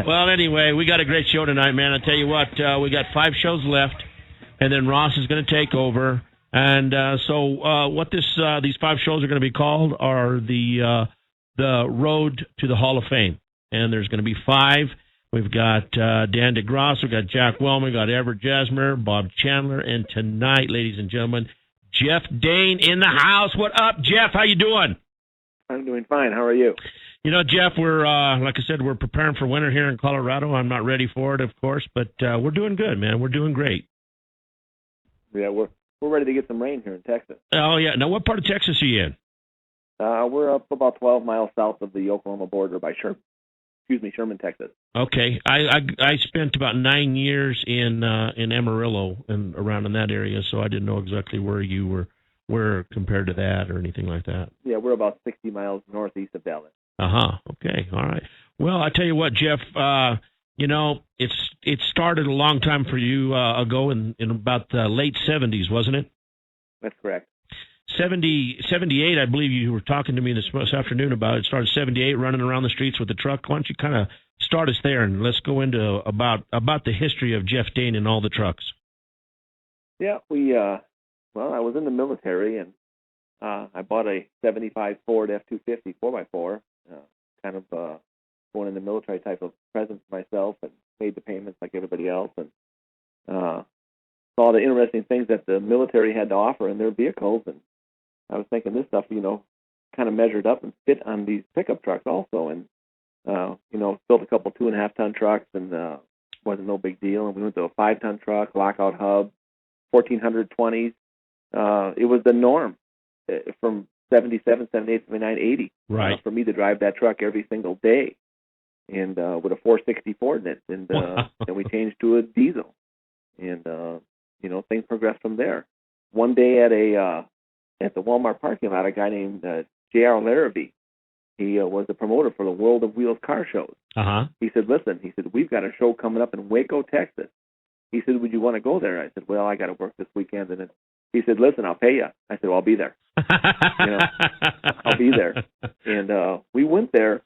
Well, anyway, we got a great show tonight, man. I tell you what, we got 5 shows left, and then Ross is going to take over. And so what these 5 shows are going to be called are the Road to the Hall of Fame. And there's going to be 5. We've got Dan DeGrasse, we've got Jack Wellman, we've got Everett Jasmer, Bob Chandler, and tonight, ladies and gentlemen, Jeff Dane in the house. What up, Jeff? How you doing? I'm doing fine. How are you? You know, Jeff, we're like I said, we're preparing for winter here in Colorado. I'm not ready for it, of course, but we're doing good, man. We're doing great. Yeah, we're ready to get some rain here in Texas. Oh yeah. Now, what part of Texas are you in? We're up about 12 miles south of the Oklahoma border by Sherman, Texas. Okay, I spent about 9 years in Amarillo and around in that area, so I didn't know exactly where you were compared to that or anything like that. Yeah, we're about 60 miles northeast of Dallas. Okay. All right. Well, I tell you what, Jeff. You know, it started a long time for you ago in about the late 70s, wasn't it? That's correct. 78, I believe you were talking to me this afternoon about it. Started 78, running around the streets with the truck. Why don't you kind of start us there, and let's go into about the history of Jeff Dane and all the trucks. Yeah, I was in the military, and I bought a 75 Ford F-250 4x4, kind of going in the military type of present for myself, and made the payments like everybody else, and saw the interesting things that the military had to offer in their vehicles, and I was thinking this stuff, kind of measured up and fit on these pickup trucks also, and built a couple 2.5-ton trucks, and wasn't no big deal, and we went to a 5-ton truck, lockout hub, 1420s. It was the norm from 77, 78, 79, 80 for me to drive that truck every single day, and with a 460 Ford in it, and then we changed to a diesel, and things progressed from there. One day at the Walmart parking lot, a guy named J.R. Larrabee, he was the promoter for the World of Wheels car shows. He said, "Listen," he said, "we've got a show coming up in Waco, Texas." He said, "Would you want to go there?" I said, "Well, I got to work this weekend." And he said, "Listen, I'll pay you." I said, "Well, I'll be there." I'll be there. And we went there,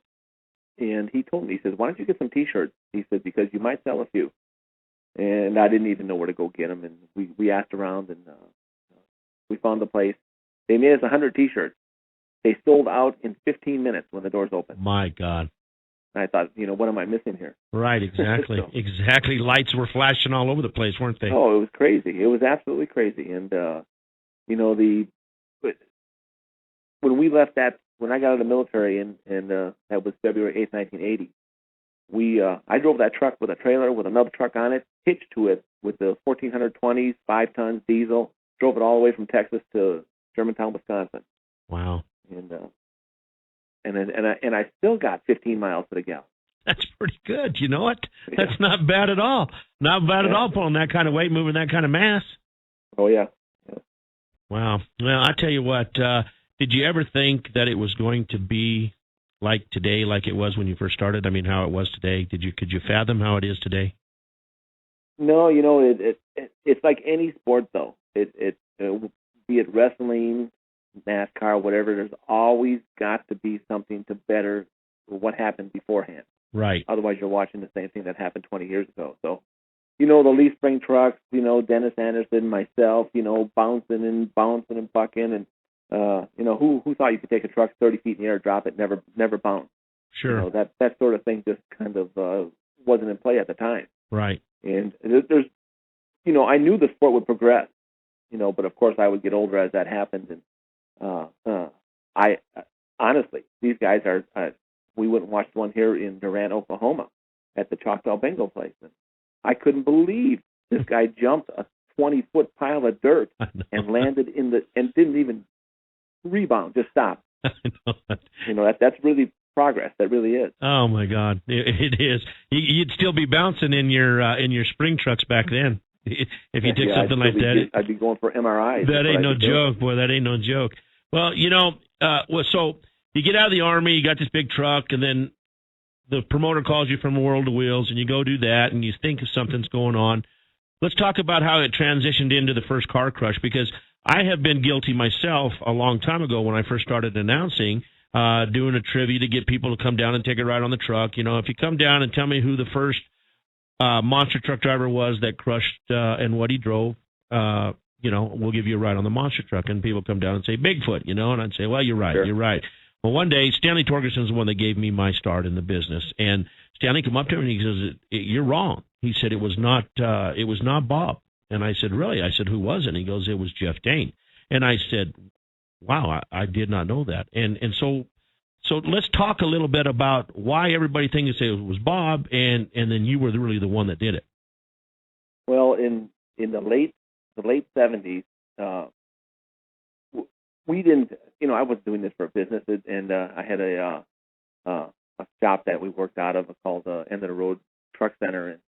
and he told me, he says, "Why don't you get some T-shirts?" He said, "Because you might sell a few." And I didn't even know where to go get them. And we asked around, and we found the place. They made us 100 T-shirts. They sold out in 15 minutes when the doors opened. My God. And I thought, what am I missing here? Right, exactly. Exactly. Lights were flashing all over the place, weren't they? Oh, it was crazy. It was absolutely crazy. And, when we left when I got out of the military, and that was February 8th, 1980, I drove that truck with a trailer with another truck on it, hitched to it with the 1420s, 5 tons diesel, drove it all the way from Texas to Germantown, Wisconsin. Wow. And I still got 15 miles to the gallon. That's pretty good. You know what? That's not bad at all. Not bad at all, pulling that kind of weight, moving that kind of mass. Oh, yeah. Wow. Well, I tell you what, did you ever think that it was going to be like today, like it was when you first started? I mean, how it was today? Could you fathom how it is today? No, it's like any sport, though. Be it wrestling, NASCAR, whatever, there's always got to be something to better what happened beforehand. Right. Otherwise, you're watching the same thing that happened 20 years ago. So, the leaf spring trucks, Dennis Anderson, myself, bouncing and bucking, and who thought you could take a truck 30 feet in the air, drop it, never bounce? Sure. That sort of thing just kind of wasn't in play at the time. Right. And there's, I knew the sport would progress, but of course I would get older as that happened. And I honestly, these guys are. We went and watched one here in Durant, Oklahoma, at the Choctaw Bingo place, and I couldn't believe this guy jumped a 20-foot pile of dirt and landed and didn't even rebound, just stopped. That's really progress. That really is. Oh my God, it is. You'd still be bouncing in your spring trucks back then if you did something like that. I'd be going for MRIs. That ain't no joke, boy. That ain't no joke. Well, so you get out of the Army, you got this big truck, and then the promoter calls you from World of Wheels, and you go do that, and you think something's going on. Let's talk about how it transitioned into the first car crush, because I have been guilty myself a long time ago when I first started announcing. doing a trivia to get people to come down and take a ride on the truck. You know, if you come down and tell me who the first monster truck driver was that crushed and what he drove, you know, we'll give you a ride on the monster truck. And people come down and say Bigfoot, you know, and I'd say, well, you're right, you're right. Well, one day Stanley Torgerson's the one that gave me my start in the business, and Stanley came up to me and he says, "You're wrong." He said it was not Bob. And I said, "Really?" I said, "Who was it?" And he goes, "It was Jeff Dane." And I said, "Wow, I did not know that." And so let's talk a little bit about why everybody thinks it was Bob, and then you were really the one that did it. Well, in the late 70s, we didn't, you know, I was doing this for a business, and I had a shop that we worked out of called End of the Road Truck Center, and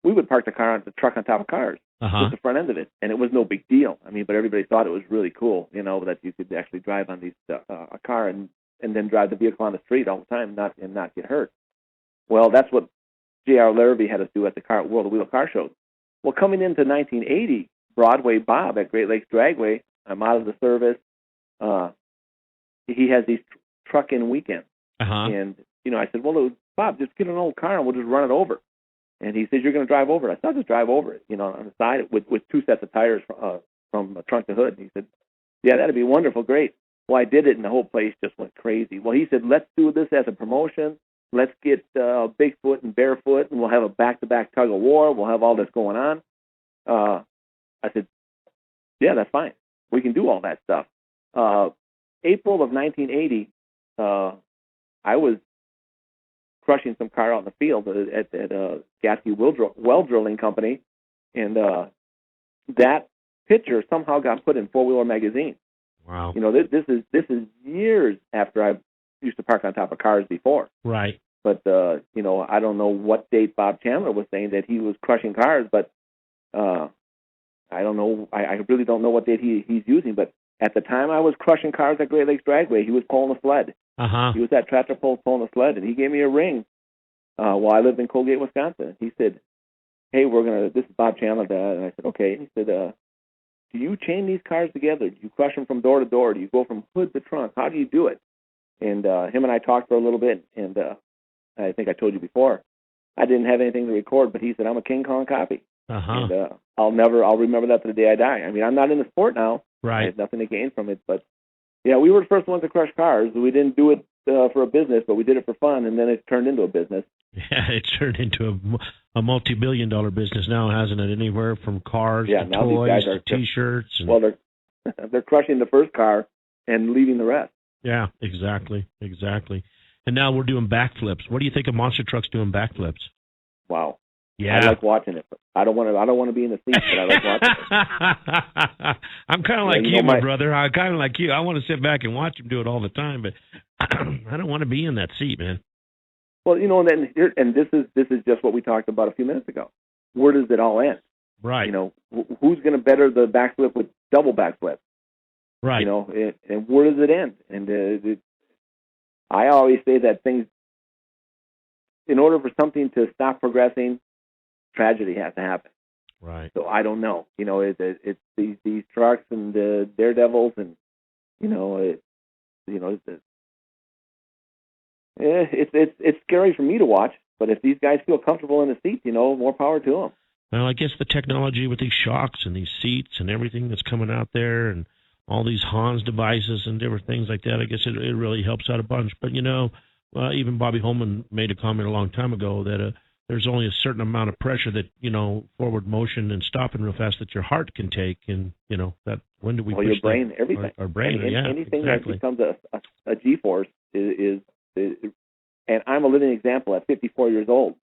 we would park the truck on top of cars with the front end of it, and it was no big deal. I mean, but everybody thought it was really cool, you know, that you could actually drive on these a car and then drive the vehicle on the street all the time, and not get hurt. Well, that's what J.R. Larrabee had us do at the World of Wheel car shows. Well, coming into 1980, Broadway Bob at Great Lakes Dragway, I'm out of the service. He has these truck-in weekends. And, you know, I said, well, Bob, just get an old car and we'll just run it over. And he said, you're going to drive over it. I said, I'll just drive over it, you know, on the side with two sets of tires from trunk to hood. And he said, yeah, that'd be wonderful, great. Well, I did it, and the whole place just went crazy. Well, he said, let's do this as a promotion. Let's get Bigfoot and Barefoot, and we'll have a back-to-back tug-of-war. We'll have all this going on. I said, yeah, that's fine. We can do all that stuff. April of 1980, I was crushing some car out in the field at Gatsby Well Drilling Company, and that picture somehow got put in Four Wheeler magazine. Wow! You know, this is years after I used to park on top of cars before. Right. But you know, I don't know what date Bob Chandler was saying that he was crushing cars, but I don't know. I really don't know what date he's using. But at the time I was crushing cars at Great Lakes Dragway, he was pulling a sled. He was at tractor pull pulling a sled, and he gave me a ring while I lived in Colgate, Wisconsin. He said, hey, this is Bob Chandler, Dad. And I said, okay. And he said, do you chain these cars together? Do you crush them from door to door? Do you go from hood to trunk? How do you do it? And him and I talked for a little bit, and I think I told you before, I didn't have anything to record, but he said, I'm a King Kong copy. And I'll remember that to the day I die. I mean, I'm not in the sport now. Right. I have nothing to gain from it, but yeah, we were the first ones to crush cars. We didn't do it for a business, but we did it for fun, and then it turned into a business. Yeah, it's turned into a multi-billion-dollar business now, hasn't it? Anywhere from cars to toys to T-shirts. Well, they're crushing the first car and leaving the rest. Yeah, exactly. And now we're doing backflips. What do you think of monster trucks doing backflips? Wow. Yeah, I like watching it. I don't want to be in the seat, but I like watching it. I'm kind of like you, my brother. I'm kind of like you. I want to sit back and watch him do it all the time, but I don't want to be in that seat, man. Well, you know, and this is just what we talked about a few minutes ago. Where does it all end? Right. You know, who's going to better the backflip with double backflip? Right. You know, and where does it end? And I always say that things, in order for something to stop progressing, tragedy has to happen. Right. So I don't know. You know, it's these trucks and the daredevils, and it's scary for me to watch. But if these guys feel comfortable in the seats, you know, more power to them. Well, I guess the technology with these shocks and these seats and everything that's coming out there, and all these Hans devices and different things like that, I guess it really helps out a bunch. But you know, even Bobby Holman made a comment a long time ago that there's only a certain amount of pressure that, you know, forward motion and stopping real fast that your heart can take. And, you know, that when do we push your brain, everything. Our brain, anything exactly. that becomes a G-force is, and I'm a living example at 54 years old.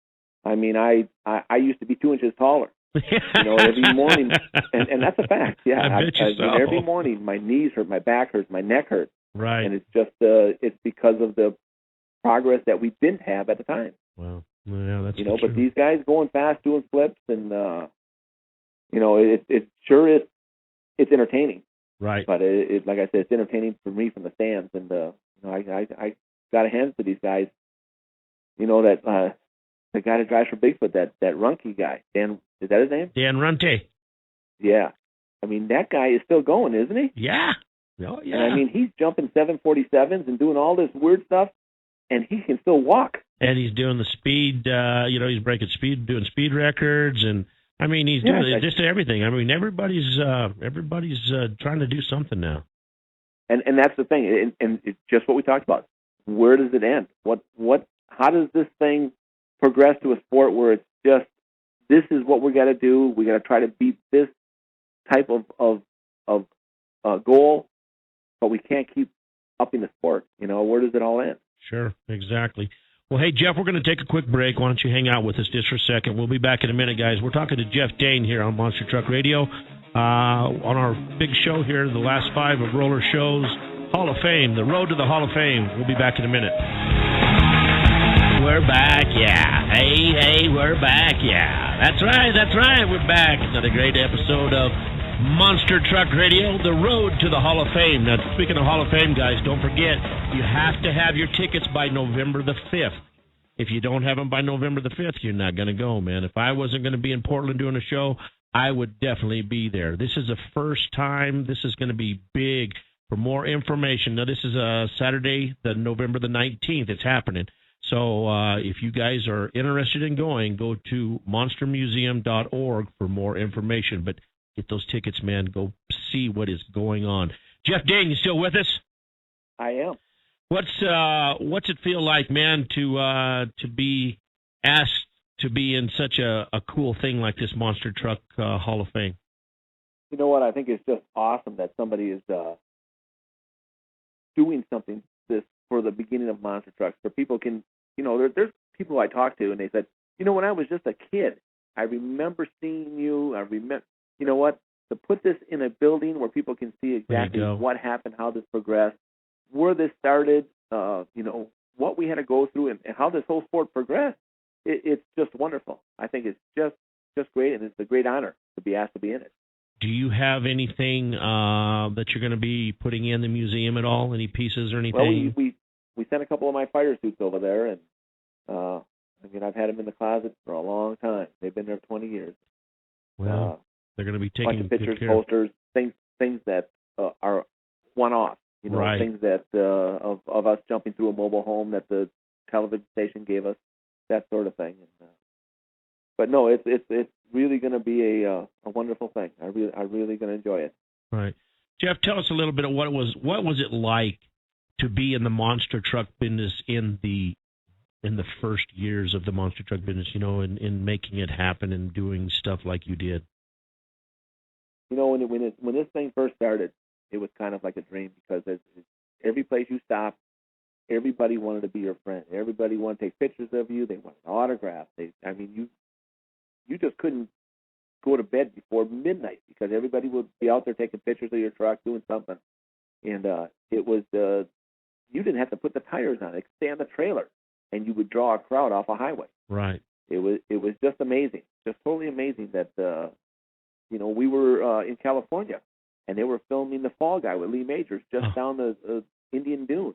I mean, I used to be 2 inches taller. You know, every morning, and that's a fact. Yeah, every morning my knees hurt, my back hurts, my neck hurts. Right. And it's just it's because of the progress that we didn't have at the time. Wow. Yeah, that's you know, true. But these guys going fast, doing flips, and you know, it sure is. It's entertaining, right? But it like I said, it's entertaining for me from the stands, and you know, I got to hand it to these guys. You know that the guy that drives for Bigfoot, that Runke guy, Dan, is that his name? Dan Runte. Yeah, I mean that guy is still going, isn't he? Yeah, Oh, yeah. And I mean, he's jumping 747s and doing all this weird stuff, and he can still walk. And he's doing the speed, he's breaking speed, doing speed records, and I mean, he's doing just everything. I mean, everybody's trying to do something now. And that's the thing, and it's just what we talked about. Where does it end? How does this thing progress to a sport where it's just, this is what we got to do. We got to try to beat this type of goal, but we can't keep upping the sport. Where does it all end? Sure, exactly. Well, hey, Jeff, we're going to take a quick break. Why don't you hang out with us just for a second? We'll be back in a minute, guys. We're talking to Jeff Dane here on Monster Truck Radio on our big show here, the last 5 of Roller Show's Hall of Fame, the road to the Hall of Fame. We'll be back in a minute. We're back, yeah. Hey, we're back, yeah. That's right. We're back. Another great episode of Monster Truck Radio, the road to the Hall of Fame. Now, speaking of Hall of Fame, guys, don't forget, you have to have your tickets by November the 5th. If you don't have them by November the 5th, you're not going to go, man. If I wasn't going to be in Portland doing a show, I would definitely be there. This is the first time. This is going to be big. For more information, now this is Saturday, November the 19th. It's happening. So if you guys are interested in going, go to monstermuseum.org for more information. But get those tickets, man. Go see what is going on. Jeff Dane, you still with us? I am. What's it feel like, man, to be asked to be in such a cool thing like this Monster Truck Hall of Fame? You know what? I think it's just awesome that somebody is doing something this for the beginning of Monster Trucks, where people can, there's people I talk to and they said, when I was just a kid, I remember seeing you. You know what? To put this in a building where people can see exactly what happened, how this progressed, where this started, what we had to go through, and how this whole sport progressed. It's just wonderful. I think it's just great, and it's a great honor to be asked to be in it. Do you have anything that you're going to be putting in the museum at all? Any pieces or anything? Well, we sent a couple of my fire suits over there, and I've had them in the closet for a long time. They've been there 20 years. Well, they're going to be taking bunch of pictures, posters, things that are one-off. Right. Things that of us jumping through a mobile home that the television station gave us, that sort of thing. But no, it's really going to be a wonderful thing. I'm really going to enjoy it. Right, Jeff, tell us a little bit of what was it like to be in the monster truck business in the first years of the monster truck business. In making it happen and doing stuff like you did. When this thing first started, it was kind of like a dream, because every place you stopped, everybody wanted to be your friend. Everybody wanted to take pictures of you. They wanted autographs. You just couldn't go to bed before midnight, because everybody would be out there taking pictures of your truck, doing something. And it was you didn't have to put the tires on. They could stay on the trailer, and you would draw a crowd off a highway. Right. It was just amazing, just totally amazing that we were in California, and they were filming The Fall Guy with Lee Majors just down the Indian Dunes,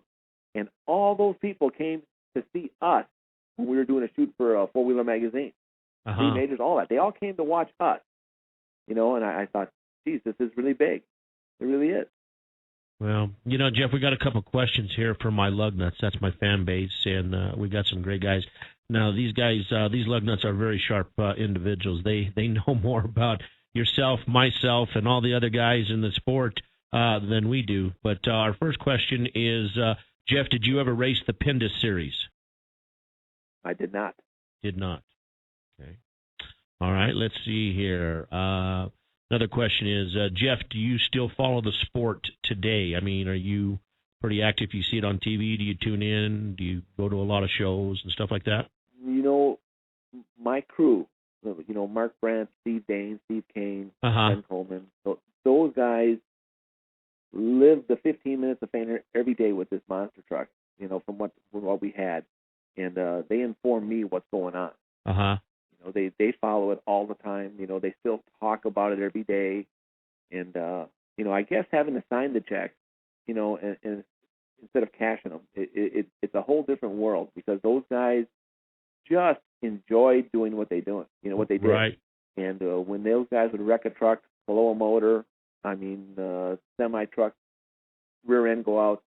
and all those people came to see us when we were doing a shoot for Four Wheeler Magazine. Lee Majors, all that. They all came to watch us, and I thought, geez, this is really big. It really is. Well, Jeff, we got a couple questions here from my lug nuts. That's my fan base, and we got some great guys. Now, these guys, these lug nuts are very sharp individuals. They know more about yourself, myself, and all the other guys in the sport than we do. But our first question is, Jeff, did you ever race the Pindus Series? I did not. Did not. Okay. All right, let's see here. Another question is, Jeff, do you still follow the sport today? I mean, are you pretty active? You see it on TV? Do you tune in? Do you go to a lot of shows and stuff like that? My crew, Mark Brandt, Steve Dane, Steve Kane, Ben Coleman, those guys live the 15 minutes of fame every day with this monster truck, from what we had. And they inform me what's going on. They follow it all the time. They still talk about it every day. And, I guess having to sign the checks, and instead of cashing them, it's a whole different world, because those guys just enjoy doing what they doing, what they did. Right. And when those guys would wreck a truck, blow a motor, semi truck, rear end go out.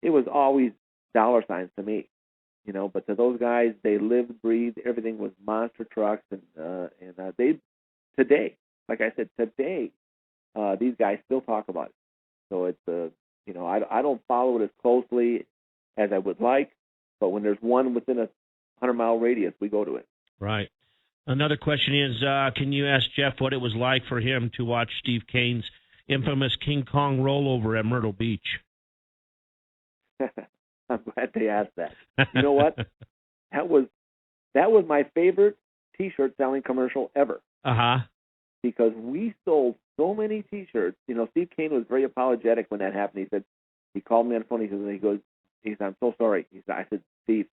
It was always dollar signs to me, but to those guys, they lived, breathed, everything was monster trucks, and they, today, like I said, today, these guys still talk about it. So it's, I don't follow it as closely as I would like, but when there's one within a 100-mile radius, we go to it. Right. Another question is, can you ask Jeff what it was like for him to watch Steve Kane's infamous King Kong rollover at Myrtle Beach? I'm glad they asked that. You know what? That was my favorite T-shirt selling commercial ever. Uh-huh. Because we sold so many T-shirts. Steve Kane was very apologetic when that happened. He called me on the phone. He said, I'm so sorry. I said, Steve,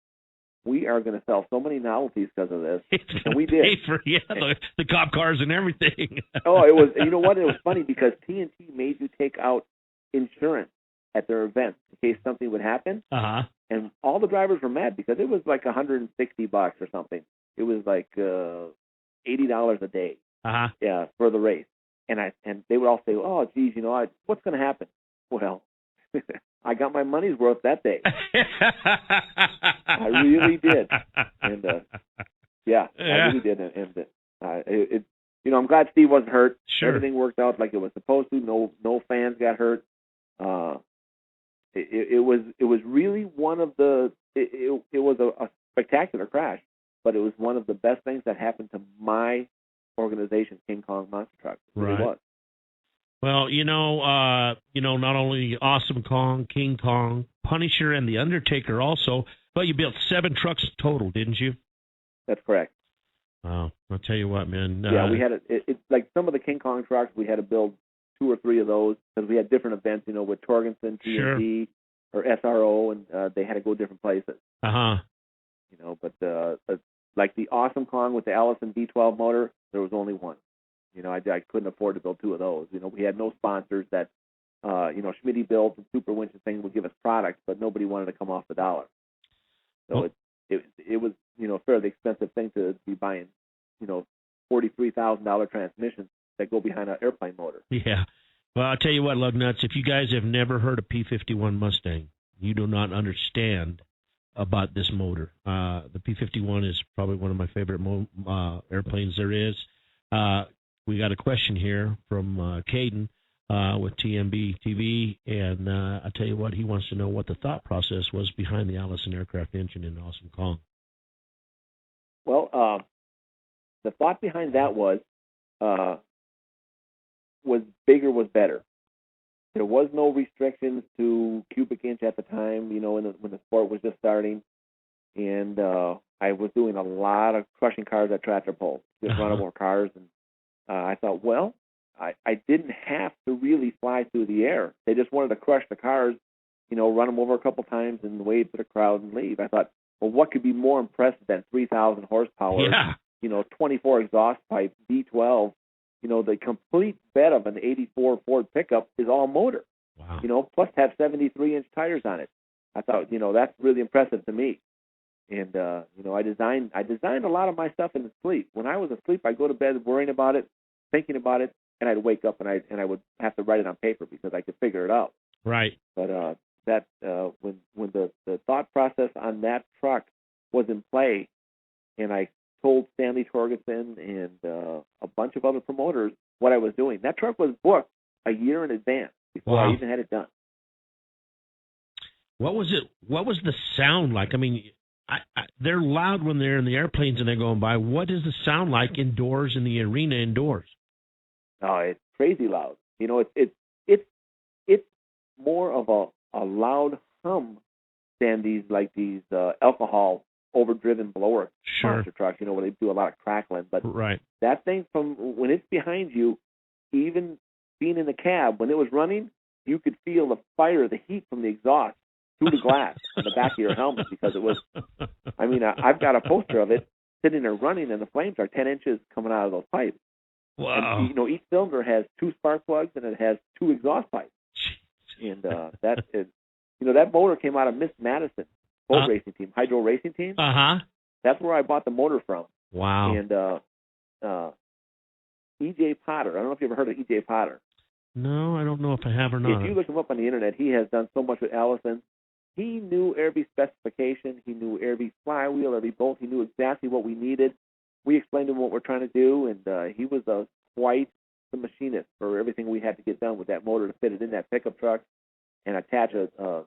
we are going to sell so many novelties because of this. And we did. Pay for, the cop cars and everything. Oh, it was, you know what? It was funny because TNT made you take out insurance at their events in case something would happen. Uh-huh. And all the drivers were mad because it was like $160 or something. It was like $80 a day. Uh-huh. Yeah, for the race. And they would all say, oh, geez, what's going to happen? Well, I got my money's worth that day. I really did. And, I really did. And I'm glad Steve wasn't hurt. Sure. Everything worked out like it was supposed to. No fans got hurt. It was really one of the, it was a spectacular crash, but it was one of the best things that happened to my organization, King Kong Monster Trucks. It really was. Well, not only Awesome Kong, King Kong, Punisher, and the Undertaker also, but you built 7 trucks total, didn't you? That's correct. Wow. I'll tell you what, man. Yeah, we had it's like some of the King Kong trucks, we had to build 2 or 3 of those because we had different events, with Torgensen, TNT, or SRO, and they had to go different places. Uh-huh. But like the Awesome Kong with the Allison V12 motor, there was only one. I couldn't afford to build 2 of those. We had no sponsors that, Schmitty built and Super Winch and things would give us products, but nobody wanted to come off the dollar. So it was, a fairly expensive thing to be buying, $43,000 transmissions that go behind an airplane motor. Yeah. Well, I'll tell you what, Lugnuts, if you guys have never heard a P-51 Mustang, you do not understand about this motor. The P-51 is probably one of my favorite airplanes there is. We got a question here from Caden with TMB TV, and I'll tell you what, he wants to know what the thought process was behind the Allison aircraft engine in Awesome Kong. Well, the thought behind that was bigger was better. There was no restrictions to cubic inch at the time, when the sport was just starting. And I was doing a lot of crushing cars at tractor pulls, just running more cars. And I thought, well, I didn't have to really fly through the air. They just wanted to crush the cars, run them over a couple times and wave to the crowd and leave. I thought, well, what could be more impressive than 3,000 horsepower, 24 exhaust pipe, V12, the complete bed of an 84 Ford pickup is all motor, plus have 73-inch tires on it. I thought, that's really impressive to me. And, I designed a lot of my stuff in the sleep. When I was asleep, I'd go to bed worrying about it, thinking about it, and I'd wake up and I would have to write it on paper because I could figure it out. Right. But when the thought process on that truck was in play, and I told Stanley Torgensen and a bunch of other promoters what I was doing, that truck was booked a year in advance before I even had it done. What was it? What was the sound like? I mean, they're loud when they're in the airplanes and they're going by. What does the sound like indoors in the arena indoors? Oh, it's crazy loud. It's more of a loud hum than these alcohol overdriven blower monster trucks, where they do a lot of crackling. But that thing, from when it's behind you, even being in the cab, when it was running, you could feel the fire, the heat from the exhaust through the glass on the back of your helmet, because it was, I've got a poster of it sitting there running, and the flames are 10 inches coming out of those pipes. Wow. And, each cylinder has 2 spark plugs, and it has 2 exhaust pipes. And that motor came out of Miss Madison boat racing team, hydro racing team. Uh-huh. That's where I bought the motor from. Wow. And E.J. Potter, I don't know if you ever heard of E.J. Potter. No, I don't know if I have or not. If you look him up on the internet, he has done so much with Allison. He knew every specification. He knew every flywheel, every bolt. He knew exactly what we needed. We explained to him what we're trying to do, and he was quite the machinist for everything we had to get done with that motor to fit it in that pickup truck and attach a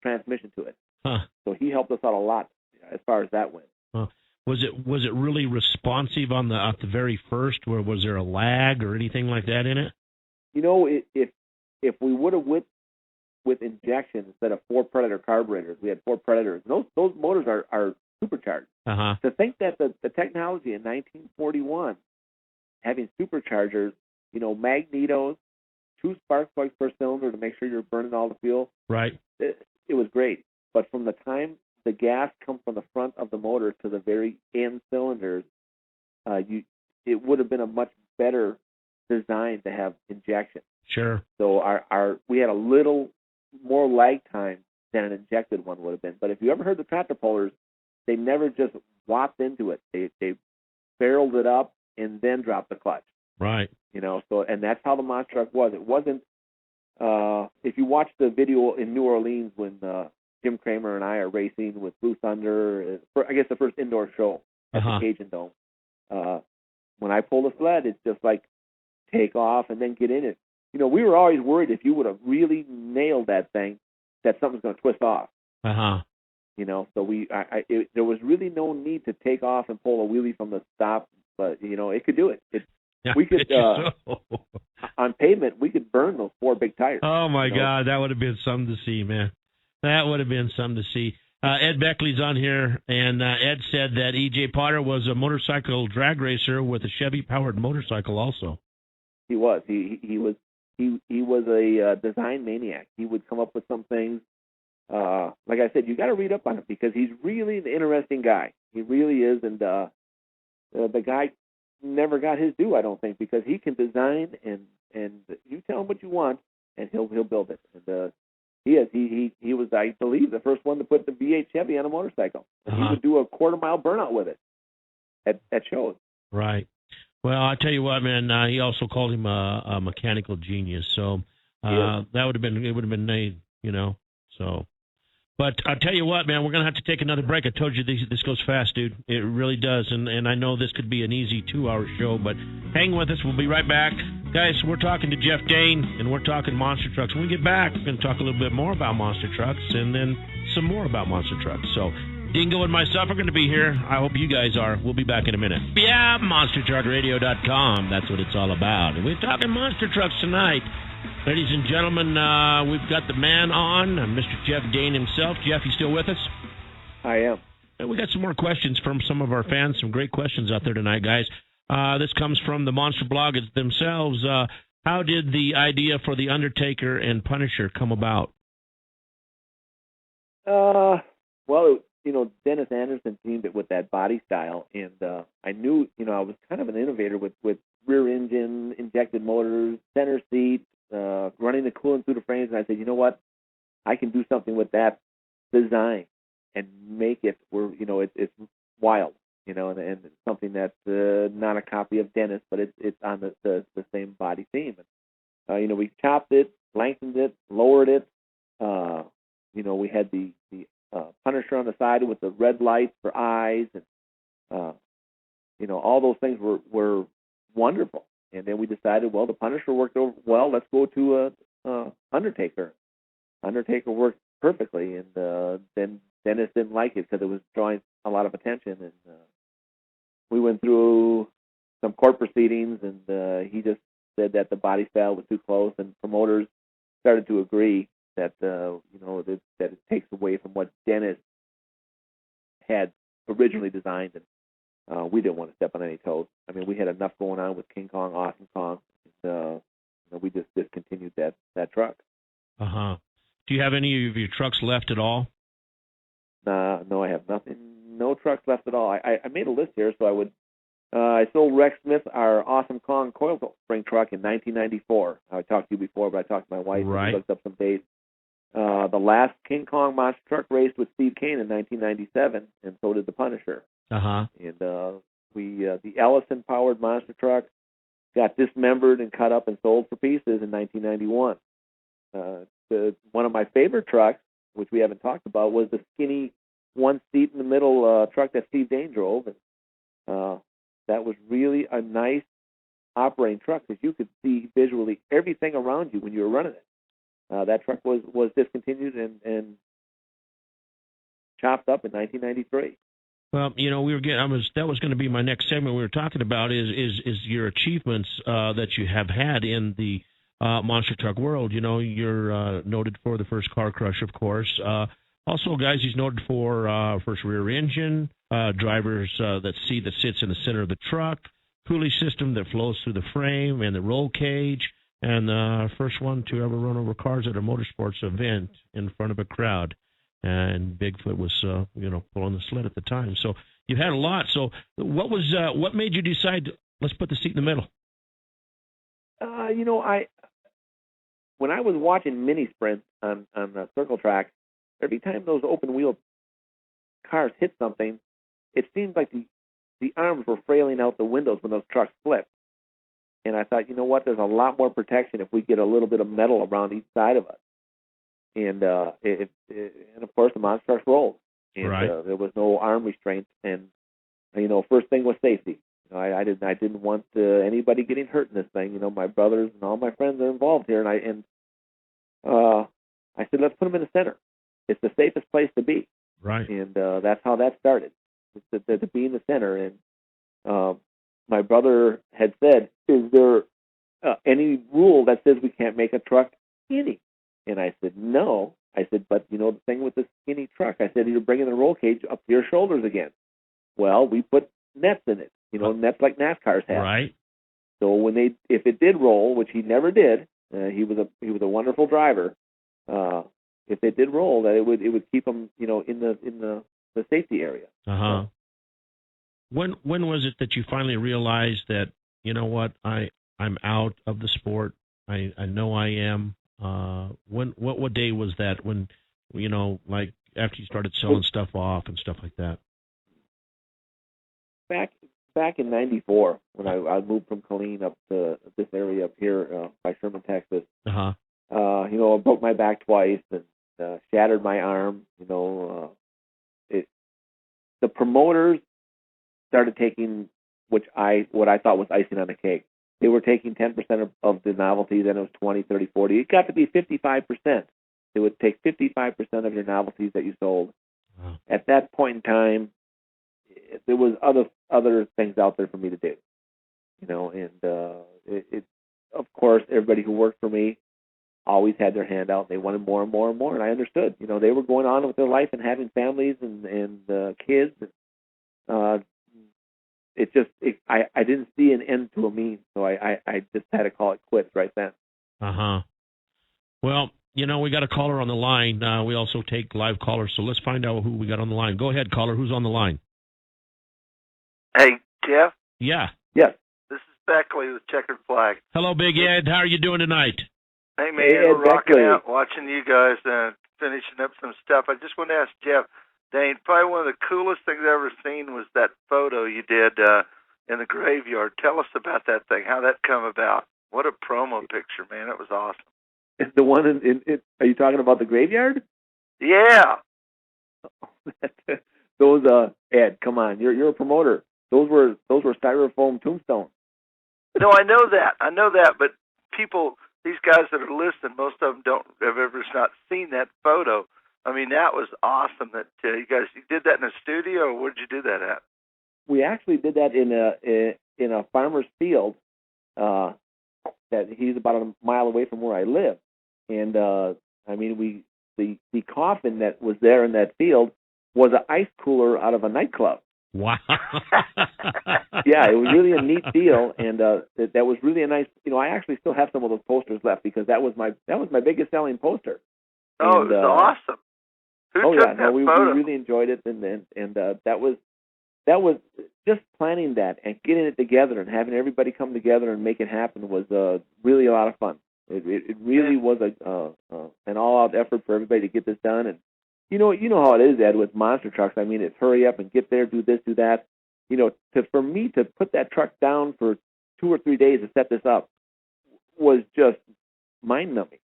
transmission to it. Huh. So he helped us out a lot as far as that went. Huh. Was it really responsive at the very first, or was there a lag or anything like that in it? You know, if we would have with injection instead of 4 Predator carburetors, we had 4 Predators. Those motors are supercharged. Uh-huh. To think that the technology in 1941, having superchargers, you know, magnetos, 2 spark plugs per cylinder to make sure you're burning all the fuel. Right. It was great. But from the time the gas comes from the front of the motor to the very end cylinders, it would have been a much better design to have injection. Sure. So we had a little more lag time than an injected one would have been. But if you ever heard the tractor pullers, they never just whopped into it. They barreled it up and then dropped the clutch. Right. You know, so and that's how the monster truck was. It wasn't. If you watch the video in New Orleans when Jim Kramer and I are racing with Blue Thunder, I guess the first indoor show at the Cajun Dome. When I pull the sled, it's just like take off and then get in it. You know, we were always worried if you would have really nailed that thing, that something's going to twist off. You know, so there was really no need to take off and pull a wheelie from the stop, but you know, it could do it. We could on pavement, we could burn those 4 big tires. Oh my God, that would have been something to see, man. That would have been something to see. Ed Beckley's on here, and Ed said that E.J. Potter was a motorcycle drag racer with a Chevy-powered motorcycle also. He was. He was a design maniac. He would come up with some things. Like I said, you got to read up on him because he's really an interesting guy. He really is, and the guy never got his due, I don't think, because he can design and you tell him what you want, and he'll build it. And he was, I believe, the first one to put the V8 Chevy on a motorcycle. And he would do a quarter-mile burnout with it at shows. Right. Well, I tell you what, man. He also called him a mechanical genius. So that would have been you know. So, but I tell you what, man, we're gonna have to take another break. I told you this goes fast, dude. It really does. And I know this could be an easy 2-hour show, but hang with us. We'll be right back, guys. We're talking to Jeff Dane, and we're talking monster trucks. When we get back, we're gonna talk a little bit more about monster trucks, and then some more about monster trucks. So. Dingo and myself are going to be here. I hope you guys are. We'll be back in a minute. Yeah, monstertruckradio.com. That's what it's all about. And we're talking monster trucks tonight. Ladies and gentlemen, we've got the man on, Mr. Jeff Dane himself. Jeff, you still with us? I am. And we got some more questions from some of our fans. Some great questions out there tonight, guys. This comes from the Monster Blog themselves. How did the idea for the Undertaker and Punisher come about? Well, you know, Dennis Anderson teamed it with that body style, and I knew, you know, I was kind of an innovator with rear engine, injected motors, center seat, running the coolant through the frames, and I said, you know what, I can do something with that design and make it where, you know, it's wild, you know, and it's something that's not a copy of Dennis, but it's on the same body theme. And, you know, we chopped it, lengthened it, lowered it. You know, we had the Punisher on the side with the red lights for eyes, and you know, all those things were wonderful. And then we decided, well, the Punisher worked over well. Let's go to Undertaker. Undertaker worked perfectly, and then Dennis didn't like it because it was drawing a lot of attention. And we went through some court proceedings, and he just said that the body style was too close, and promoters started to agree that you know, that it takes away from what Dennis had originally designed, and we didn't want to step on any toes. I mean, we had enough going on with King Kong, Awesome Kong, and you know, we just discontinued that truck. Do you have any of your trucks left at all? No, I have nothing. No trucks left at all. I made a list here, so I sold Rex Smith our Awesome Kong coil spring truck in 1994. I talked to you before, but I talked to my wife. Right. And we looked up some dates. The last King Kong monster truck raced with Steve Kane in 1997, and so did the Punisher. And the Allison powered monster truck. got dismembered and cut up and sold for pieces in 1991. One of my favorite trucks, which we haven't talked about, was the skinny one seat in the middle truck that Steve Dane drove. And that was really a nice operating truck because you could see visually everything around you when you were running it. That truck was discontinued and chopped up in 1993. Well, we were that was going to be my next segment. We were talking about is your achievements that you have had in the monster truck world. You're noted for the first car crush, of course. Also, guys, he's noted for first rear engine, driver's seat that sits in the center of the truck, pulley system that flows through the frame, and the roll cage, and the first one to ever run over cars at a motorsports event in front of a crowd. And Bigfoot was, pulling the sled at the time. So you've had a lot. So what made you decide, let's put the seat in the middle? When I was watching mini sprints on the circle track, every time those open wheel cars hit something, it seemed like the arms were frailing out the windows when those trucks flipped. And I thought, you know what, there's a lot more protection if we get a little bit of metal around each side of us. And and of course the monster trucks rolled, and right. There was no arm restraints. And first thing was safety. I didn't want anybody getting hurt in this thing. My brothers and all my friends are involved here, and I said, let's put them in the center. It's the safest place to be. Right. And that's how that started, to be in the center. And my brother had said, is there any rule that says we can't make a truck skinny? And I said, no. I said, but the thing with the skinny truck, I said, you're bringing the roll cage up to your shoulders again. Well, we put nets in it, nets like NASCAR's have. Right. So if it did roll, which he never did, he was a wonderful driver. If it did roll, that it would keep him, in the safety area. Uh-huh. When was it that you finally realized that, what, I'm out of the sport? I know I am. What day was that when, like after you started selling stuff off and stuff like that? Back in '94, when I moved from Killeen up to this area up here by Sherman, Texas. Uh-huh. I broke my back twice and shattered my arm. The promoters started taking what I thought was icing on the cake. They were taking 10% of the novelties, and it was 20, 30, 40. It got to be 55%. They would take 55% of your novelties that you sold. Wow. At that point in time, there was other things out there for me to do. And of course, everybody who worked for me always had their hand out. They wanted more and more and more, and I understood. They were going on with their life and having families and kids. I didn't see an end to a means, so I just had to call it quits right then. Uh-huh. Well, we got a caller on the line. We also take live callers, so let's find out who we got on the line. Go ahead, caller. Who's on the line? Hey, Jeff? Yeah. Yes. This is Beckley with Checkered Flag. Hello, Big Ed. How are you doing tonight? Hey, man, Hey, Ed, rocking Beckley. out, watching you guys finishing up some stuff. I just want to ask Jeff, Dane, probably one of the coolest things I've ever seen was that photo you did in the graveyard. Tell us about that thing, how that come about. What a promo picture, man. It was awesome. The one in are you talking about the graveyard? Yeah. Those Ed, come on, you're a promoter. Those were styrofoam tombstones. No, I know that, but people, these guys that are listening, most of them have ever not seen that photo. I mean, that was awesome. That you did that in a studio, or where did you do that at? We actually did that in a farmer's field. That he's about a mile away from where I live, and the coffin that was there in that field was an ice cooler out of a nightclub. Wow. Yeah, it was really a neat deal, and that was really a nice. I actually still have some of those posters left because that was my biggest selling poster. Oh, and, it was awesome. Who took that we photo? really enjoyed it, and that was just planning that and getting it together and having everybody come together and make it happen was really a lot of fun. It really was an all-out effort for everybody to get this done. And you know how it is, Ed, with monster trucks. I mean, it's hurry up and get there, do this, do that. For me to put that truck down for 2 or 3 days to set this up was just mind-numbing.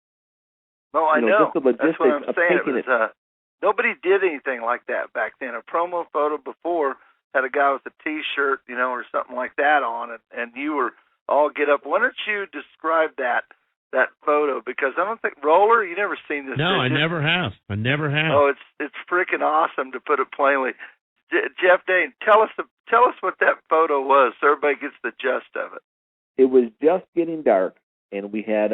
No, I know. Just the logistics That's what I'm of saying. taking It was, nobody did anything like that back then. A promo photo before had a guy with a T-shirt, or something like that on it, and you were all get up. Why don't you describe that photo? Because I don't think Roller, you never seen this. No, I never have. Oh, it's freaking awesome, to put it plainly. Jeff Dane, tell us what that photo was, so everybody gets the gist of it. It was just getting dark, and we had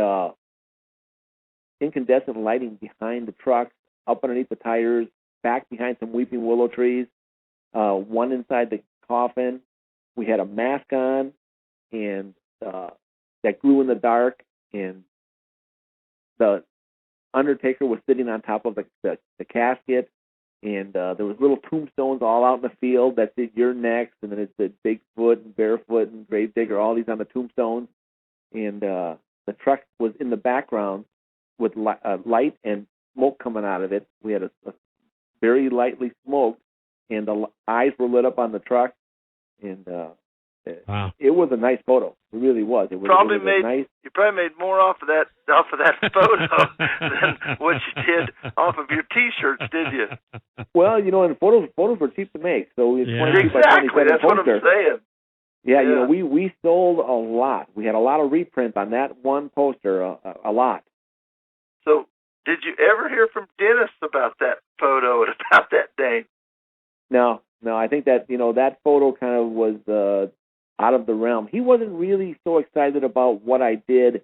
incandescent lighting behind the truck, up underneath the tires, back behind some weeping willow trees, one inside the coffin. We had a mask on, and that grew in the dark, and the Undertaker was sitting on top of the casket, and there was little tombstones all out in the field that said "You're next," and then it said Bigfoot and Barefoot and Gravedigger, all these on the tombstones, and the truck was in the background with light and smoke coming out of it. We had a very lightly smoked, and the eyes were lit up on the truck, and wow. It was a nice photo. It really was. You probably made more off of that photo than what you did off of your T-shirts, did you? Well, and photos were cheap to make, so it's 22 by 27 That's poster. what I'm saying. Yeah, we sold a lot. We had a lot of reprint on that one poster, a lot. So, did you ever hear from Dennis about that photo and about that day? No. I think that that photo kind of was out of the realm. He wasn't really so excited about what I did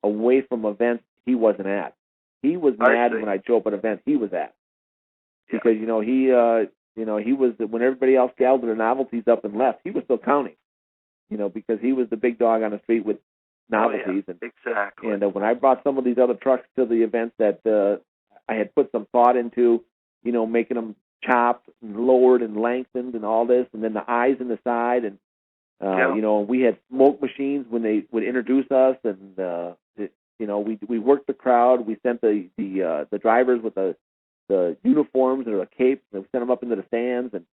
away from events he wasn't at. He was mad when I show up at events he was at, because he was, when everybody else gathered their novelties up and left, he was still counting. Because he was the big dog on the street with novelties. Oh, yeah. Exactly. And when I brought some of these other trucks to the events that I had put some thought into, making them chopped and lowered and lengthened and all this, and then the eyes in the side, and we had smoke machines when they would introduce us, and we worked the crowd. We sent the drivers with the uniforms or the capes, and we sent them up into the stands, and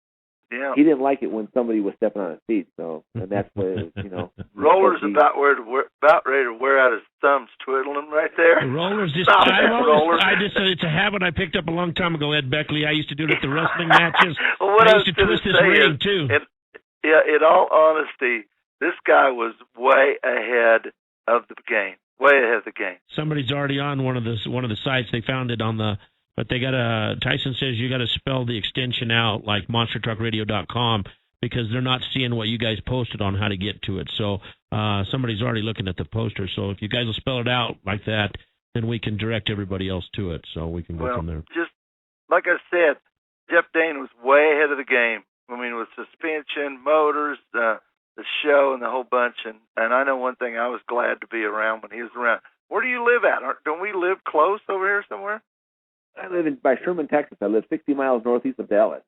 he didn't like it when somebody was stepping on his feet. So, and that's where Roller's about ready to wear out his thumbs, twiddling them right there. The Roller's just Roller. it's a habit I picked up a long time ago, Ed Beckley. I used to do it at the wrestling matches. Well, I used to twist his ring too. In all honesty, this guy was way ahead of the game. Way ahead of the game. Somebody's already on one of the sites. They found it on the. But they got Tyson says you got to spell the extension out like monstertruckradio.com, because they're not seeing what you guys posted on how to get to it. So somebody's already looking at the poster. So if you guys will spell it out like that, then we can direct everybody else to it. So we can go from there. Just like I said, Jeff Dane was way ahead of the game. I mean, with suspension, motors, the show, and the whole bunch. And I know one thing, I was glad to be around when he was around. Where do you live at? Don't we live close over here somewhere? I live by Sherman, Texas. I live 60 miles northeast of Dallas.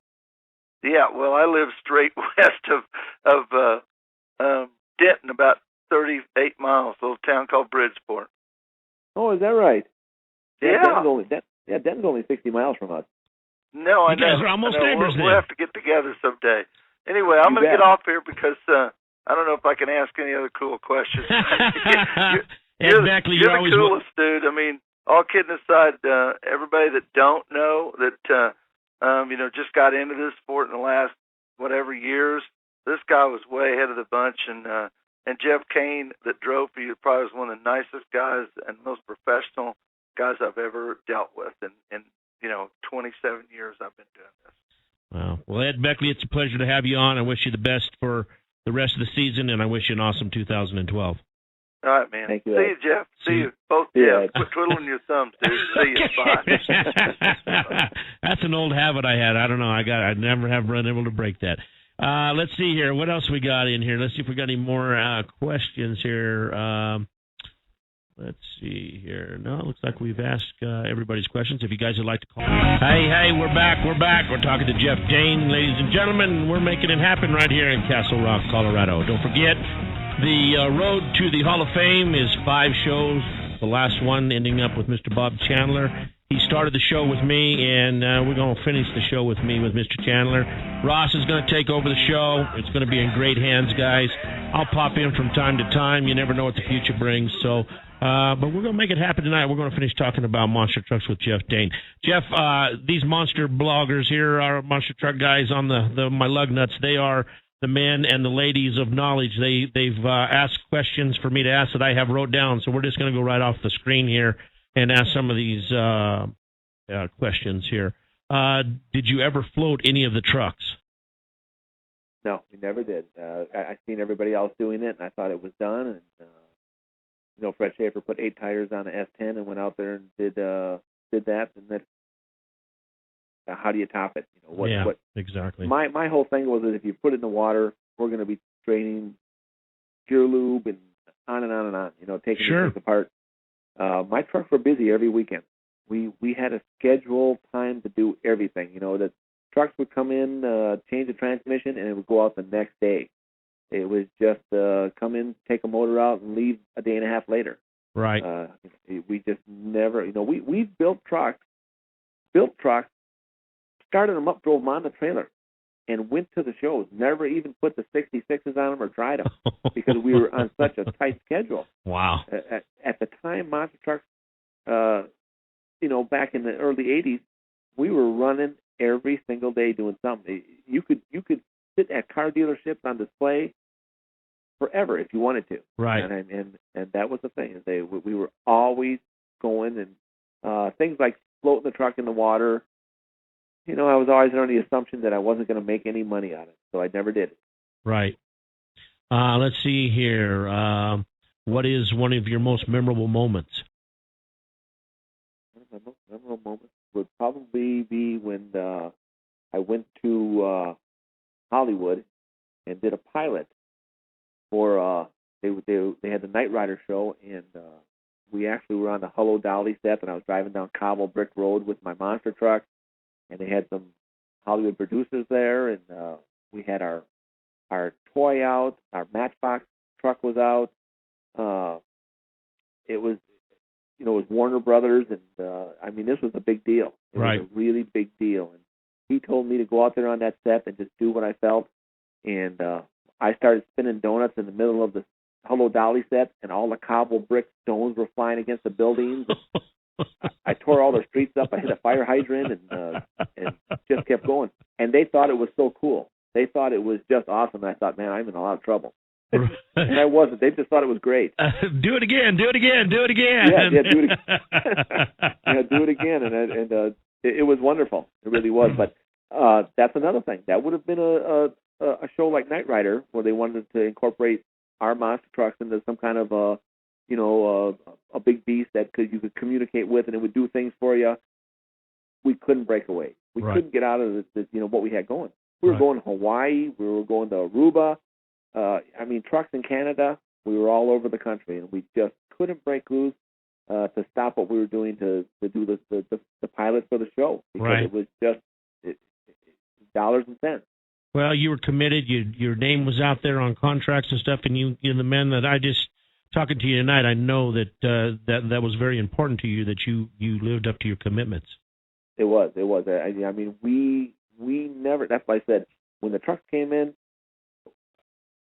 Yeah, well, I live straight west of Denton, about 38 miles, a little town called Bridgeport. Oh, is that right? Yeah. Denton's only 60 miles from us. No, I know. You guys are almost neighbors then. We'll have to get together someday. Anyway, I'm going to get off here because I don't know if I can ask any other cool questions. You're the coolest dude. I mean, all kidding aside, everybody that don't know that, just got into this sport in the last whatever years, this guy was way ahead of the bunch. And Jeff Kane, that drove for you, probably was one of the nicest guys and most professional guys I've ever dealt with in 27 years I've been doing this. Wow. Well, Ed Beckley, it's a pleasure to have you on. I wish you the best for the rest of the season, and I wish you an awesome 2012. All right, man. Thank you, See you, Jeff. See you. Both. Yeah. Quit twiddling your thumbs, dude. See you. Bye. That's an old habit I had. I don't know. I never have been able to break that. Let's see here. What else we got in here? Let's see if we got any more questions here. Let's see here. No, it looks like we've asked everybody's questions. If you guys would like to call. Hey, we're back. We're talking to Jeff Dane, ladies and gentlemen. We're making it happen right here in Castle Rock, Colorado. Don't forget, the road to the Hall of Fame is 5 shows. The last one ending up with Mr. Bob Chandler. He started the show with me, and we're going to finish the show with me with Mr. Chandler. Ross is going to take over the show. It's going to be in great hands, guys. I'll pop in from time to time. You never know what the future brings. So, but we're going to make it happen tonight. We're going to finish talking about monster trucks with Jeff Dane. Jeff, these monster bloggers here are monster truck guys on my lug nuts. They are the men and the ladies of knowledge. They've asked questions for me to ask that I have wrote down. So we're just going to go right off the screen here and ask some of these questions here. Did you ever float any of the trucks? No, we never did. I seen everybody else doing it, and I thought it was done. And Fred Schaefer put 8 tires on an S10 and went out there and did that. And that, how do you top it? What exactly. My whole thing was that if you put it in the water, we're going to be draining gear lube and on and on and on. Taking things apart. My trucks were busy every weekend. We had a scheduled time to do everything. The trucks would come in, change the transmission, and it would go out the next day. It was just come in, take a motor out, and leave a day and a half later. Right. We just never, we built trucks, started them up, drove them on the trailer, and went to the shows. Never even put the 66s on them or tried them because we were on such a tight schedule. Wow. At the time, monster trucks, back in the early 80s, we were running every single day doing something. You could sit at car dealerships on display forever if you wanted to. Right. And that was the thing. We were always going, and things like floating the truck in the water. I was always under the assumption that I wasn't going to make any money on it, so I never did it. Right. Let's see here. What is one of your most memorable moments? One of my most memorable moments would probably be when I went to Hollywood and did a pilot for they had the Knight Rider show, and we actually were on the Hello Dolly set, and I was driving down Cobble Brick Road with my monster truck, and they had some Hollywood producers there, and we had our toy out, our Matchbox truck was out. It was Warner Brothers, and this was a big deal. It was a really big deal. And he told me to go out there on that set and just do what I felt. And I started spinning donuts in the middle of the Hello Dolly set, and all the cobble brick stones were flying against the buildings. I tore all the streets up. I hit a fire hydrant and just kept going. And they thought it was so cool. They thought it was just awesome. And I thought, man, I'm in a lot of trouble. And I wasn't. They just thought it was great. Do it again. Do it again. Do it again. Yeah, do it again. Do it again. And it was wonderful. It really was. But that's another thing. That would have been a show like Knight Rider, where they wanted to incorporate our monster trucks into some kind of a big beast that you could communicate with, and it would do things for you. We couldn't break away. We couldn't get out of what we had going. We were going to Hawaii. We were going to Aruba. Trucks in Canada. We were all over the country, and we just couldn't break loose to stop what we were doing to do the pilot for the show, because it was just dollars and cents. Well, you were committed. Your name was out there on contracts and stuff, and you're the men that I just talking to you tonight. I know that that was very important to you, that you lived up to your commitments. It was. We never. That's why I said when the trucks came in,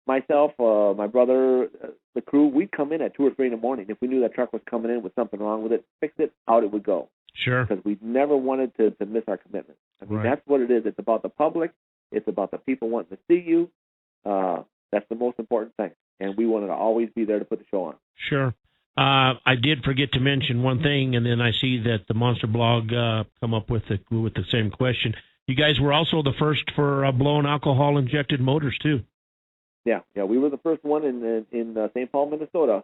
myself, my brother, the crew, we'd come in at 2 or 3 in the morning. If we knew that truck was coming in with something wrong with it, fix it, out it would go. Sure. Because we never wanted to miss our commitment. That's what it is. It's about the public. It's about the people wanting to see you. That's the most important thing. And we wanted to always be there to put the show on. Sure. I did forget to mention one thing, and then I see that the Monster Blog come up with the same question. You guys were also the first for blown alcohol-injected motors, too. Yeah, we were the first one in St. Paul, Minnesota.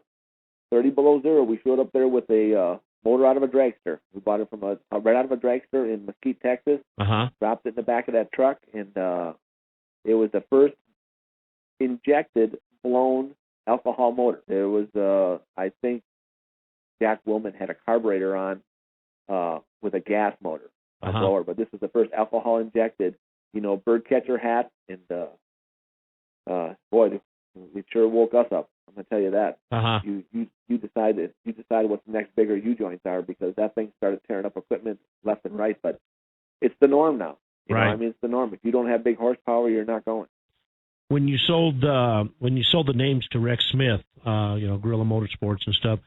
30 below zero. We showed up there with a motor out of a dragster. We bought it from right out of a dragster in Mesquite, Texas. Dropped it in the back of that truck, and it was the first injected blown alcohol motor. There was, I think, Jack Wilman had a carburetor on with a gas motor, a blower, but this was the first alcohol injected. Bird catcher hat, and boy, it sure woke us up. I'm gonna tell you that. You decided what the next bigger U joints are, because that thing started tearing up equipment left and right. But it's the norm now. You know, it's the norm. If you don't have big horsepower, you're not going. when you sold the names to Rex Smith, Guerrilla Motorsports and stuff,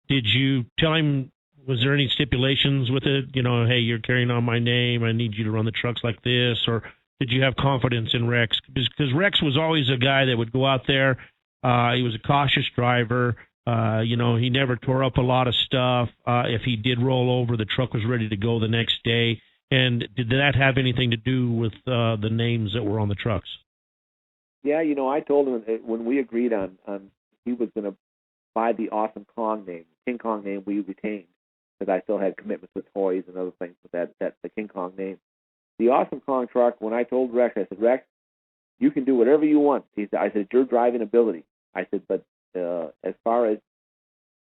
did you tell him? Was there any stipulations with it? Hey, you're carrying on my name. I need you to run the trucks like this, or did you have confidence in Rex? Because Rex was always a guy that would go out there. He was a cautious driver. He never tore up a lot of stuff. If he did roll over, the truck was ready to go the next day. And did that have anything to do with the names that were on the trucks? Yeah, I told him when we agreed on he was going to buy the Awesome Kong name, King Kong name we retained, because I still had commitments with toys and other things with that the King Kong name. The Awesome Kong truck, when I told Rex, I said, Rex, you can do whatever you want. I said, your driving ability. I said, but as far as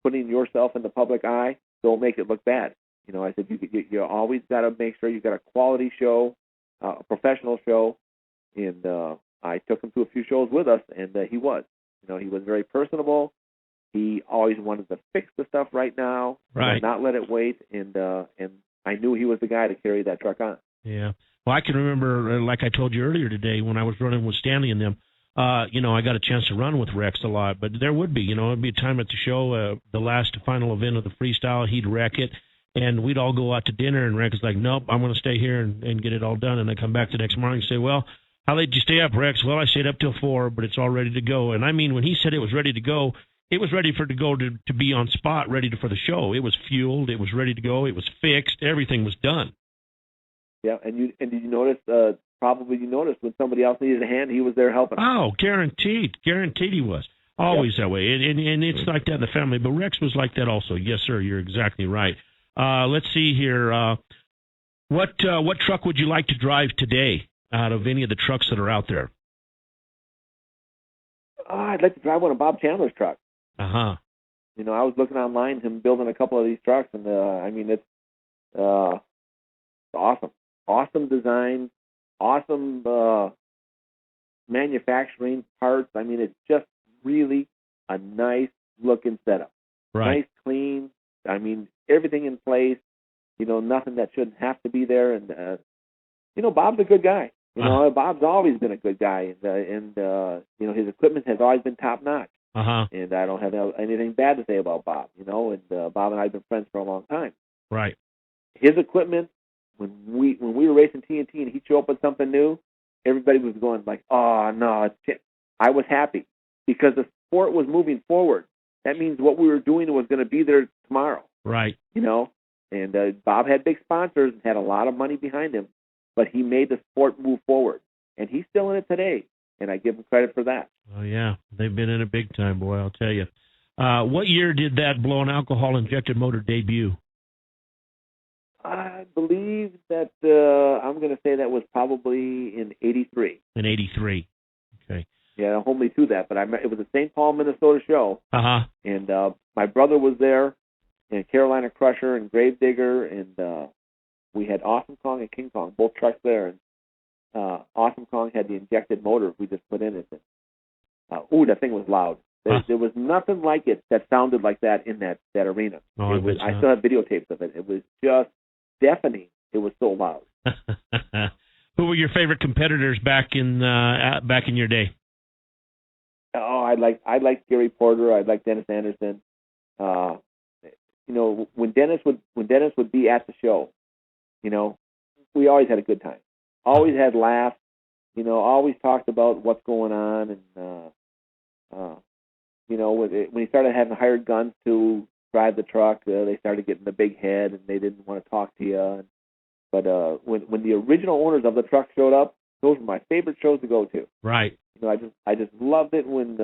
putting yourself in the public eye, don't make it look bad. I said, you always got to make sure you got a quality show, a professional show. And I took him to a few shows with us, and he was. He was very personable. He always wanted to fix the stuff right now, right? Not let it wait. And I knew he was the guy to carry that truck on. Yeah. Well, I can remember, like I told you earlier today, when I was running with Stanley and them, I got a chance to run with Rex a lot. But there would be, it'd be a time at the show, the last final event of the freestyle, he'd wreck it. And we'd all go out to dinner, and Rex was like, nope, I'm going to stay here and get it all done. And I come back the next morning and say, well, how late did you stay up, Rex? Well, I stayed up till 4, but it's all ready to go. And I mean, when he said it was ready to go, it was ready to go to be on spot, ready for the show. It was fueled. It was ready to go. It was fixed. Everything was done. Yeah, and did you notice, probably you noticed when somebody else needed a hand, he was there helping. Oh, guaranteed. Guaranteed he was. Always that way. And it's like that in the family. But Rex was like that also. Yes, sir, you're exactly right. Let's see here. What truck would you like to drive today out of any of the trucks that are out there? I'd like to drive one of Bob Chandler's trucks. Uh-huh. I was looking online, him building a couple of these trucks, and it's awesome. Awesome design, awesome manufacturing parts. It's just really a nice looking setup. Right. Nice, clean. Everything in place. Nothing that shouldn't have to be there. And Bob's a good guy. Bob's always been a good guy, and his equipment has always been top notch. Uh-huh. And I don't have anything bad to say about Bob. And Bob and I have been friends for a long time. Right. His equipment, when we were racing TNT and he'd show up with something new, everybody was going like, "Oh no!" I was happy because the sport was moving forward. That means what we were doing was going to be there tomorrow. Right. And Bob had big sponsors and had a lot of money behind him, but he made the sport move forward, and he's still in it today. And I give him credit for that. Oh, yeah. They've been in it big time, boy, I'll tell you. What year did that blown alcohol-injected motor debut? I believe that I'm going to say that was probably in 83. In 83. Okay. Yeah, hold me to that. But it was a St. Paul, Minnesota show. Uh-huh. And my brother was there, and Carolina Crusher and Gravedigger, and we had Awesome Kong and King Kong, both trucks there. And Awesome Kong had the injected motor we just put in it. That thing was loud. There was nothing like it that sounded like that in that arena. Oh, I still have videotapes of it. It was just deafening. It was so loud. Who were your favorite competitors back in your day? Oh, I liked Gary Porter. I liked Dennis Anderson. When Dennis would be at the show, we always had a good time. Always had laughs, always talked about what's going on. And, when he started having hired guns to drive the truck, they started getting the big head and they didn't want to talk to you. But when the original owners of the truck showed up, those were my favorite shows to go to. Right. I just loved it when,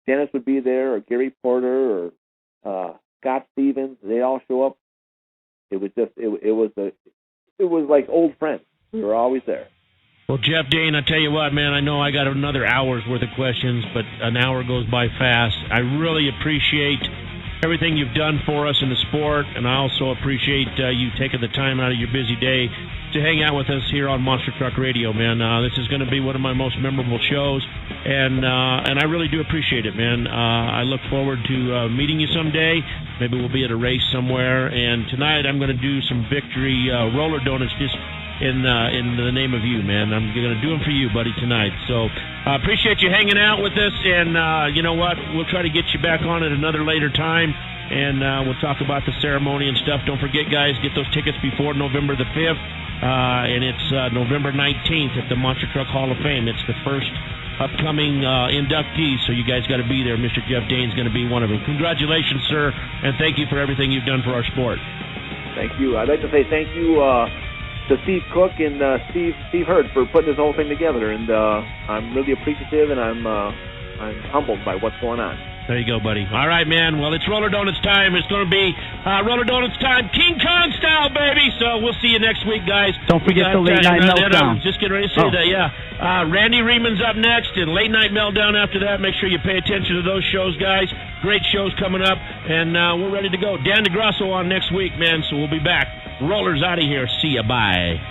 Dennis would be there or Gary Porter or Scott Stevens. They all show up. It was just, it was like old friends. We were always there. Well, Jeff Dane, I tell you what, man, I know I got another hour's worth of questions, but an hour goes by fast. I really appreciate everything you've done for us in the sport, and I also appreciate you taking the time out of your busy day to hang out with us here on Monster Truck Radio, man. This is going to be one of my most memorable shows, and I really do appreciate it, man. I look forward to meeting you someday. Maybe we'll be at a race somewhere, and tonight I'm going to do some victory roller donuts just in the name of you, man. I'm going to do them for you, buddy, tonight. So I appreciate you hanging out with us, and you know what? We'll try to get you back on at another later time, and we'll talk about the ceremony and stuff. Don't forget, guys, get those tickets before November the 5th, and it's November 19th at the Monster Truck Hall of Fame. It's the first upcoming inductees, so you guys got to be there. Mr. Jeff Dane's going to be one of them. Congratulations, sir, and thank you for everything you've done for our sport. Thank you. I'd like to say thank you to Steve Cook and Steve Hurd for putting this whole thing together, and I'm really appreciative, and I'm humbled by what's going on. There you go, buddy. All right, man. Well, it's Roller Donuts time. It's going to be Roller Donuts time, King Kong style, baby. So we'll see you next week, guys. Don't forget the Late Night Meltdown. Just getting ready to say that, yeah. Randy Reeman's up next, and Late Night Meltdown after that. Make sure you pay attention to those shows, guys. Great shows coming up, and we're ready to go. Dan DeGrasso on next week, man, so we'll be back. Rollers out of here. See ya. Bye.